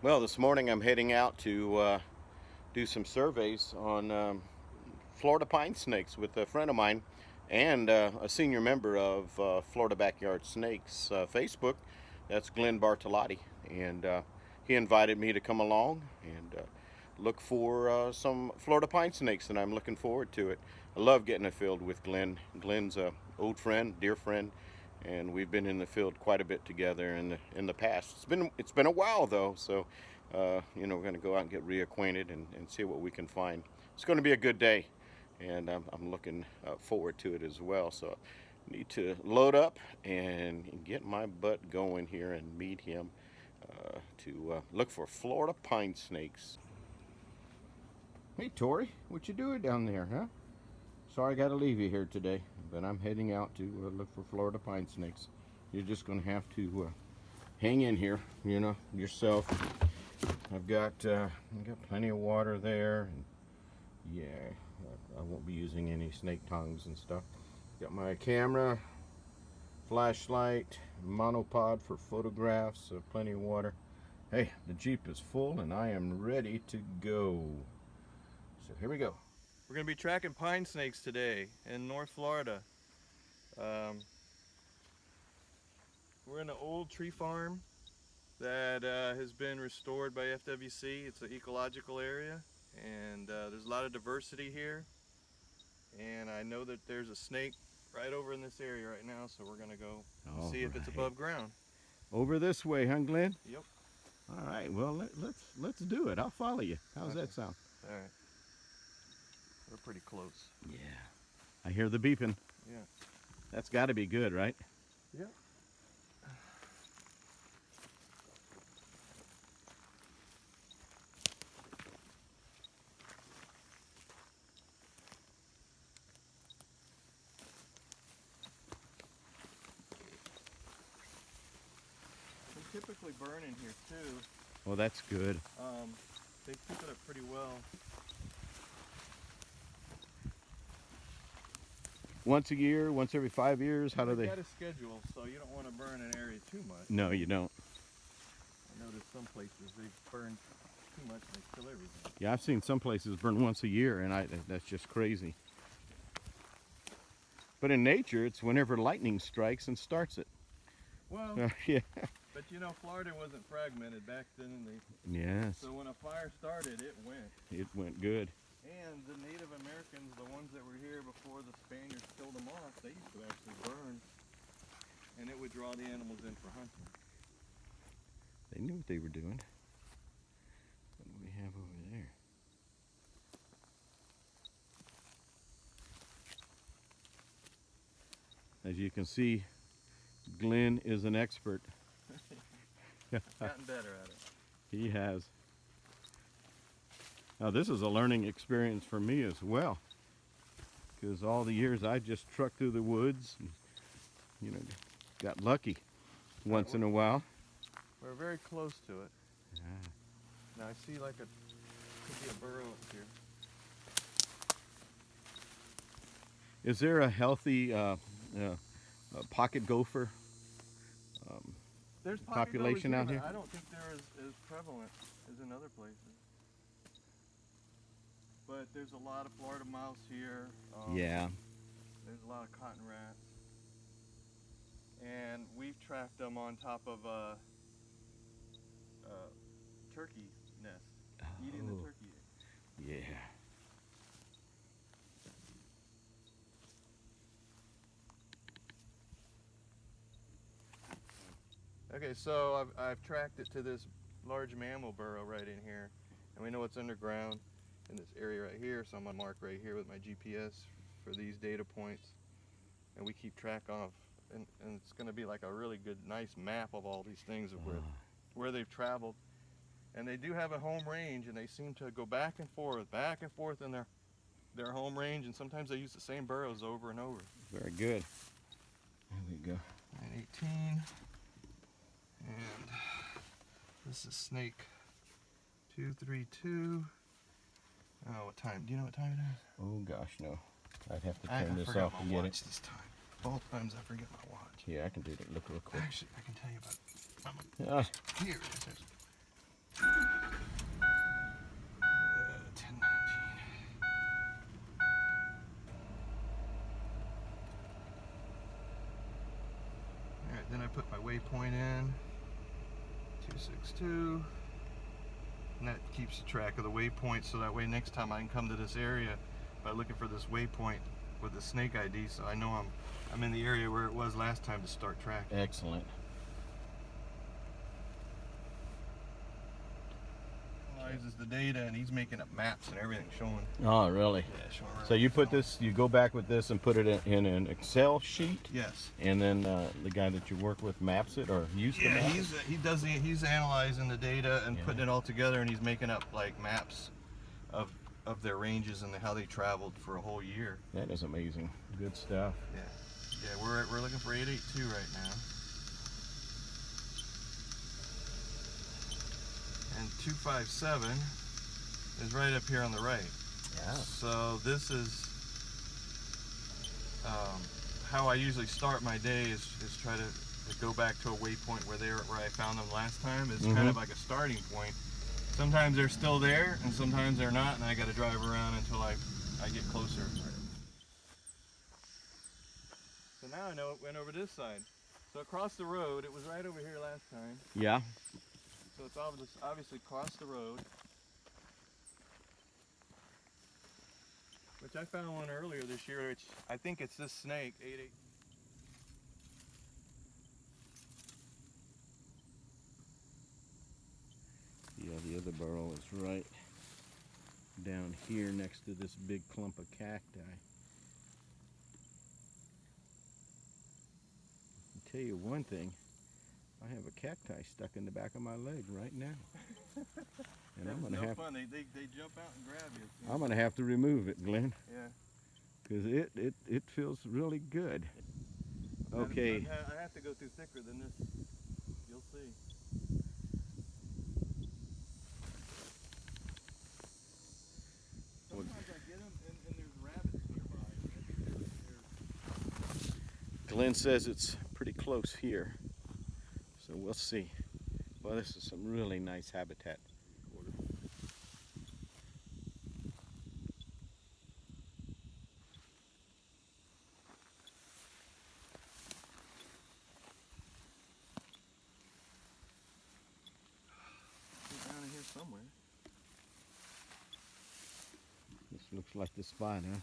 Well, this morning I'm heading out to do some surveys on Florida pine snakes with a friend of mine and a senior member of Florida Backyard Snakes Facebook. That's Glenn Bartolotti. And he invited me to come along and look for some Florida pine snakes, and I'm looking forward to it. I love getting in the field with Glenn. Glenn's a old friend, dear friend, and we've been in the field quite a bit together in the past. It's been a while though, so we're going to go out and get reacquainted and see what we can find. It's going to be a good day, and I'm looking forward to it as well. So I need to load up and get my butt going here and meet him to look for Florida pine snakes. Hey Tori, what you doing down there, huh? Sorry I got to leave you here today, but I'm heading out to look for Florida pine snakes. You're just going to have to hang in here, yourself. I've got plenty of water there, and yeah, I won't be using any snake tongues and stuff. Got my camera, flashlight, monopod for photographs, plenty of water. Hey, the Jeep is full and I am ready to go. So here we go. We're going to be tracking pine snakes today in North Florida. We're in an old tree farm that has been restored by FWC. It's an ecological area, and there's a lot of diversity here. And I know that there's a snake right over in this area right now, so we're going to go see if it's above ground. Over this way, huh, Glenn? Yep. All right. Well, let's do it. I'll follow you. How's that sound? All right. We're pretty close. Yeah. I hear the beeping. Yeah. That's got to be good, right? Yep. They typically burn in here too. Well, that's good. They keep it up pretty well. Once a year, once every 5 years, how do they? They've got a schedule, so you don't want to burn an area too much. No, you don't. I noticed some places they burn too much and they kill everything. Yeah, I've seen some places burn once a year, and that's just crazy. But in nature, it's whenever lightning strikes and starts it. Well, yeah. But Florida wasn't fragmented back then. Yes. So when a fire started, it went. It went good. And the Native Americans, the ones that were here before the Spaniards killed them off, they used to actually burn, and it would draw the animals in for hunting. They knew what they were doing. What do we have over there? As you can see, Glenn is an expert. Gotten better at it. He has. Now this is a learning experience for me as well, because all the years I just trucked through the woods and, got lucky once in a while. We're very close to it. Yeah. Now I see could be a burrow up here. Is there a healthy pocket gopher There's population out here? I don't think they're as prevalent as in other places. But there's a lot of Florida mouse here. Yeah. There's a lot of cotton rats. And we've tracked them on top of a turkey nest, eating the turkey eggs. Yeah. Okay, so I've tracked it to this large mammal burrow right in here, and we know it's underground in this area right here, so I'm gonna mark right here with my GPS for these data points, and we keep track of, and it's gonna be like a really good, nice map of all these things of where they've traveled. And they do have a home range, and they seem to go back and forth in their home range, and sometimes they use the same burrows over and over. Very good. There we go. 918. And this is snake 232. Oh, what time? Do you know what time it is? Oh gosh, no. I'd have to turn this off to get it. This time. Both times I forget my watch. Yeah, I can do that. Look real quick. Actually, I can tell you about. Here it is. I put my waypoint in, 262, and that keeps track of the waypoint, so that way next time I can come to this area by looking for this waypoint with the snake ID, so I know I'm in the area where it was last time to start tracking. Excellent. Analyzes the data, and he's making up maps and everything showing. Oh, really? Yeah, showing. So you put this, you go back with this and put it in an Excel sheet? Yes. And then the guy that you work with maps it, or used to map it? He's analyzing the data and Yeah. putting it all together, and he's making up like maps of their ranges and how they traveled for a whole year. That is amazing. Good stuff. Yeah, we're looking for 882 right now. And 257 is right up here on the right. Yeah. So this is how I usually start my day, is try to go back to a waypoint where I found them last time. It's kind of like a starting point. Sometimes they're still there, and sometimes they're not, and I got to drive around until I get closer. So now I know it went over this side. So across the road, it was right over here last time. Yeah. So it's obviously crossed the road. Which I found one earlier this year, which I think it's this snake, 88. Yeah, the other burrow is right down here next to this big clump of cacti. I'll tell you one thing, I have a cacti stuck in the back of my leg right now. And I'm gonna fun. They jump out and grab you. I'm gonna have to remove it, Glenn. Yeah. Because it feels really good. Okay. I have to go through thicker than this. You'll see. Sometimes I get them and there's rabbits nearby. Glenn says it's pretty close here. So we'll see. Well, this is some really nice habitat. Down in here somewhere. This looks like the spot, huh?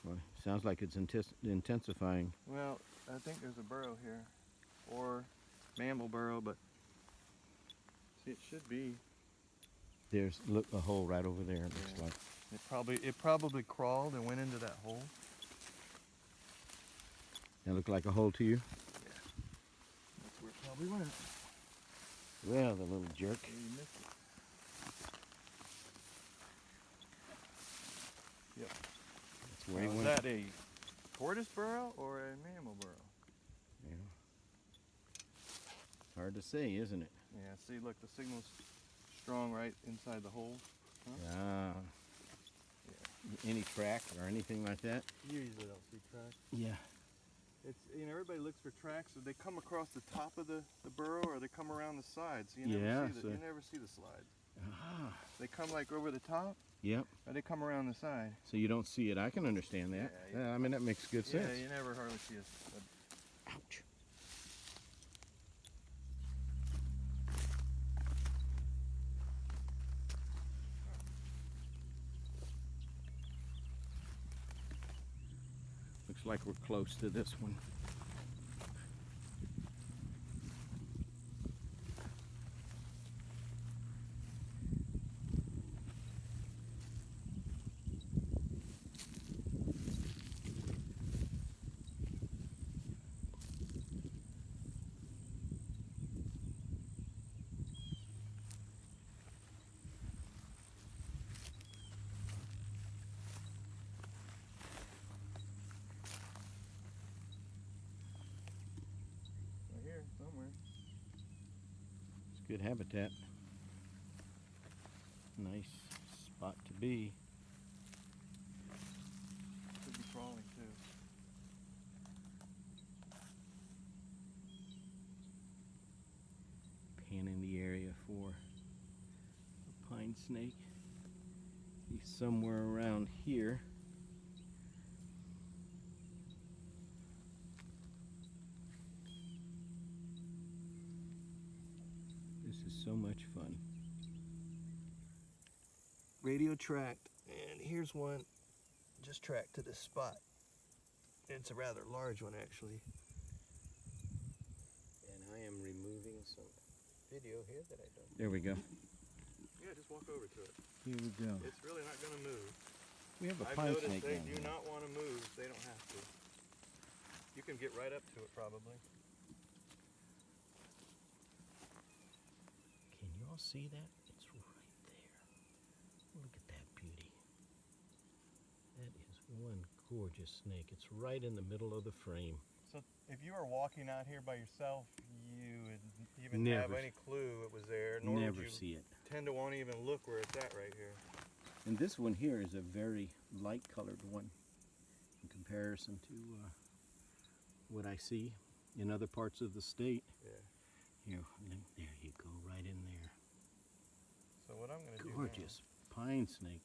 Well, sounds like it's intensifying. Well, I think there's a burrow here, or mammal burrow, but see, it should be. There's look a hole right over there. It looks like. It probably crawled and went into that hole. That look like a hole to you? Yeah. That's where it probably went. Well, the little jerk. You missed it. Yep. That's where he Now, went. is that a tortoise burrow or a mammal burrow? Yeah. Hard to say, isn't it? Yeah, see, look, the signal's strong right inside the hole. Huh? Ah. Yeah. Any track or anything like that? You usually don't see tracks. Yeah. It's, everybody looks for tracks, so they come across the top of the burrow, or they come around the sides. So you never see the slides. Ah. They come like over the top, Yep. or they come around the side. So you don't see it. I can understand that. Yeah, I mean, that makes good sense. Yeah, you never hardly see a Ouch. Looks like we're close to this one. here somewhere. It's good habitat. Nice spot to be. Could be crawling too. Panning the area for a pine snake. He's somewhere around here. This is so much fun. Radio tracked, and here's one just tracked to this spot. It's a rather large one, actually. And I am removing some video here that I don't. There we go. Yeah, just walk over to it. Here we go. It's really not going to move. We have a I've pine noticed snake they down do here. not want to move. They don't have to. You can get right up to it, probably. Can you all see that? It's right there. Look at that beauty. That is one gorgeous snake. It's right in the middle of the frame. So if you were walking out here by yourself, you would even have Never. any clue it was there. Nor Never would you see it. tend to want to even look where it's at right here. And this one here is a very light colored one in comparison to what I see in other parts of the state. Yeah. Here, there you go, right in there. So what I'm going to do now, Gorgeous pine snake.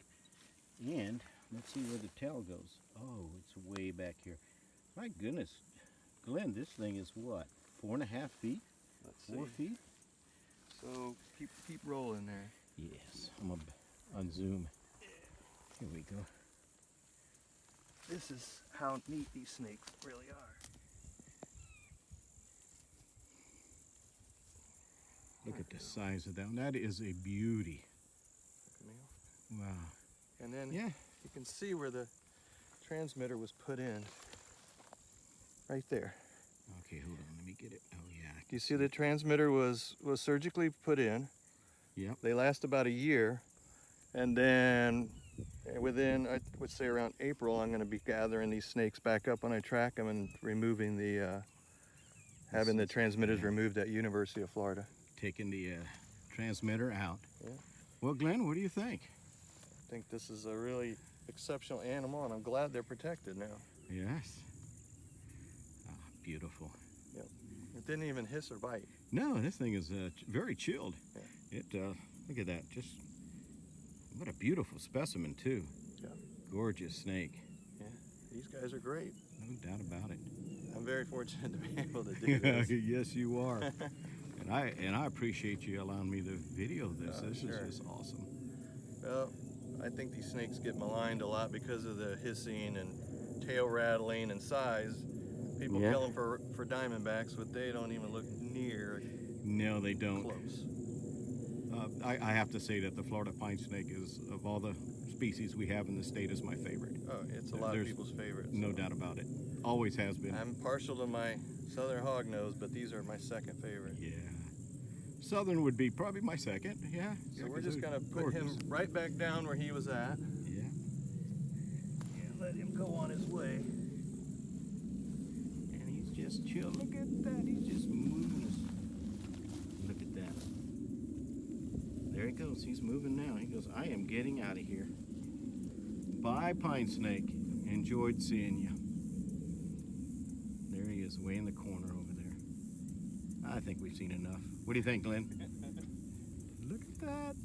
And let's see where the tail goes. Oh, it's way back here. My goodness, Glenn, this thing is what, 4.5 feet? let's 4 see. feet? So keep rolling there. Yes, I'm gonna unzoom. Here we go. This is how neat these snakes really are. Look at the size of that one. That is a beauty. Wow. And then Yeah. you can see where the transmitter was put in. Right there. Okay, hold on. Let me get it. Oh, yeah. Do you see the transmitter was surgically put in? Yep. They last about a year. And then within, I would say around April, I'm going to be gathering these snakes back up when I track them and removing the, having the transmitters removed at University of Florida. Taking the transmitter out. Yeah. Well, Glenn, what do you think? I think this is a really exceptional animal, and I'm glad they're protected now. Yes. Ah, beautiful. It didn't even hiss or bite. No, this thing is very chilled. Yeah. It look at that. Just what a beautiful specimen too. Yeah. Gorgeous snake. Yeah, these guys are great. No doubt about it. I'm very fortunate to be able to do this. Yes, you are. and I appreciate you allowing me to video this. This Sure. is just awesome. Well, I think these snakes get maligned a lot because of the hissing and tail rattling and size. People Yeah. kill them for diamondbacks, but they don't even look near No, they don't. close. I have to say that the Florida pine snake is, of all the species we have in the state, is my favorite. Oh, it's a lot of There's people's favorites. No doubt about it. Always has been. I'm partial to my southern hognose, but these are my second favorite. Yeah. Southern would be probably my second. Yeah. So we're just gonna put him right back down where he was at. Yeah. And let him go on his way. And he's just chill. Look at that. He's just moving. Look at that. There he goes. He's moving now. He goes, I am getting out of here. Bye, pine snake. Enjoyed seeing you. There he is, way in the corner over there. I think we've seen enough. What do you think, Glenn? Look at that.